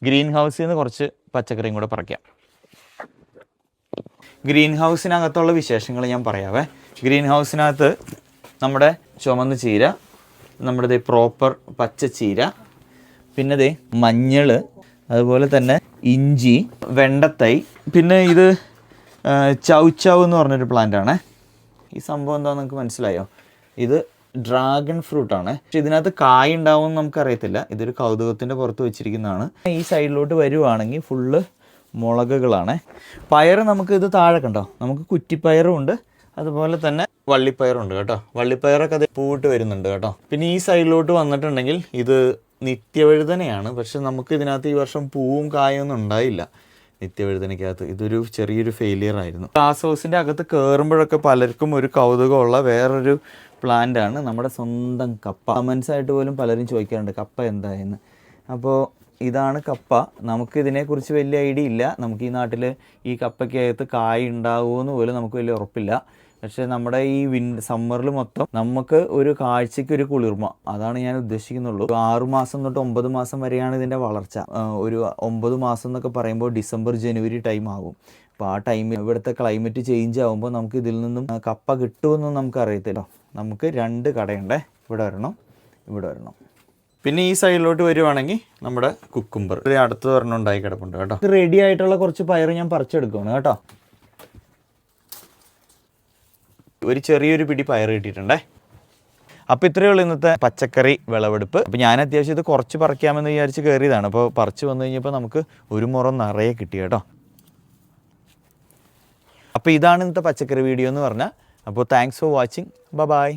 Green ഹൗസിൽ നിന്ന് കുറച്ച് പച്ചക്കറിയും കൂടെ പറിക്കാം. ഗ്രീൻ ഹൗസിനകത്തുള്ള വിശേഷങ്ങൾ ഞാൻ പറയാവേ. ഗ്രീൻ ഹൗസിനകത്ത് നമ്മുടെ ചുമന്ന ചീര, നമ്മുടെ പ്രോപ്പർ പച്ച ചീര, പിന്നെ ദേ മഞ്ഞൾ, അതുപോലെ തന്നെ ഇഞ്ചി, വെണ്ടത്തൈ, പിന്നെ ഇത് ചൗ എന്ന് പറഞ്ഞൊരു പ്ലാന്റാണ്. ഈ സംഭവം എന്താണെന്ന് നിങ്ങൾക്ക് മനസ്സിലായോ? ഇത് ഡ്രാഗൺ ഫ്രൂട്ടാണ്. പക്ഷെ ഇതിനകത്ത് കായ് ഉണ്ടാവുമെന്ന് നമുക്കറിയത്തില്ല. ഇതൊരു കൗതുകത്തിൻ്റെ പുറത്ത് വെച്ചിരിക്കുന്നതാണ്. ഈ സൈഡിലോട്ട് വരുവാണെങ്കിൽ ഫുള്ള് മുളകുകളാണ്. പയർ നമുക്ക് ഇത് താഴെ കണ്ടോ, നമുക്ക് കുറ്റിപ്പയറും ഉണ്ട്, അതുപോലെ തന്നെ വള്ളിപ്പയറുണ്ട് കേട്ടോ. വള്ളിപ്പയറൊക്കെ അത് പൂവിട്ട് വരുന്നുണ്ട് കേട്ടോ. പിന്നെ ഈ സൈഡിലോട്ട് വന്നിട്ടുണ്ടെങ്കിൽ ഇത് നിത്യവഴുതനയാണ്. പക്ഷെ നമുക്ക് ഇതിനകത്ത് ഈ വർഷം പൂവും കായൊന്നും ഉണ്ടായില്ല. നിത്യവഴുതനയ്ക്കകത്ത് ഇതൊരു ചെറിയൊരു ഫെയിലിയർ ആയിരുന്നു. ഗ്ലാസ് ഹൗസിൻ്റെ അകത്ത് കയറുമ്പോഴൊക്കെ പലർക്കും ഒരു കൗതുകമുള്ള വേറൊരു പ്ലാന്റാണ് നമ്മുടെ സ്വന്തം കപ്പ. കമൻസായിട്ട് പോലും പലരും ചോദിക്കാറുണ്ട് കപ്പ എന്തായെന്ന്. അപ്പോൾ ഇതാണ് കപ്പ. നമുക്ക് ഇതിനെക്കുറിച്ച് വലിയ ഐഡിയ ഇല്ല. നമുക്ക് ഈ നാട്ടിൽ ഈ കപ്പയ്ക്കകത്ത് കായ് ഉണ്ടാവുമെന്ന് പോലും നമുക്ക് വലിയ ഉറപ്പില്ല. പക്ഷേ നമ്മുടെ ഈ സമ്മറിൽ മൊത്തം നമുക്ക് ഒരു കാഴ്ചയ്ക്ക് ഒരു കുളിർമ, അതാണ് ഞാൻ ഉദ്ദേശിക്കുന്നുള്ളൂ. 6 മാസം തൊട്ട് 9 മാസം വരെയാണ് ഇതിൻ്റെ വളർച്ച. ഒരു 9 മാസം എന്നൊക്കെ പറയുമ്പോൾ ഡിസംബർ ജനുവരി ടൈം ആകും. അപ്പോൾ ആ ടൈമിൽ ഇവിടുത്തെ ക്ലൈമറ്റ് ചേഞ്ച് ആകുമ്പോൾ നമുക്ക് ഇതിൽ നിന്നും കപ്പ കിട്ടുമെന്നും നമുക്ക് അറിയത്തില്ല. നമുക്ക് 2 കടയുണ്ട്, ഇവിടെ വരണം, ഇവിടെ വരണം. പിന്നെ ഈ സൈഡിലോട്ട് വരുവാണെങ്കിൽ നമ്മുടെ കുക്കുംബർ അടുത്ത് ഒരെണ്ണം ഉണ്ടായി കിടപ്പുണ്ട് കേട്ടോ. റെഡി ആയിട്ടുള്ള കുറച്ച് പയർ ഞാൻ പറിച്ചെടുക്കുകയാണ് കേട്ടോ. ഒരു ചെറിയൊരു പിടി പയർ കിട്ടിയിട്ടുണ്ടേ. അപ്പോൾ ഇത്രയേ ഉള്ളൂ ഇന്നത്തെ പച്ചക്കറി വിളവെടുപ്പ്. അപ്പോൾ ഞാൻ അത്യാവശ്യം ഇത് കുറച്ച് പറിക്കാമെന്ന് വിചാരിച്ച് കയറിയതാണ്. അപ്പോൾ പറിച്ച് വന്നു കഴിഞ്ഞപ്പോൾ നമുക്ക് ഒരു മുറം നിറയെ കിട്ടി കേട്ടോ. അപ്പോൾ ഇതാണ് ഇന്നത്തെ പച്ചക്കറി വീഡിയോ എന്ന് പറഞ്ഞാൽ. അപ്പോൾ താങ്ക്സ് ഫോർ വാച്ചിങ്. ബൈ.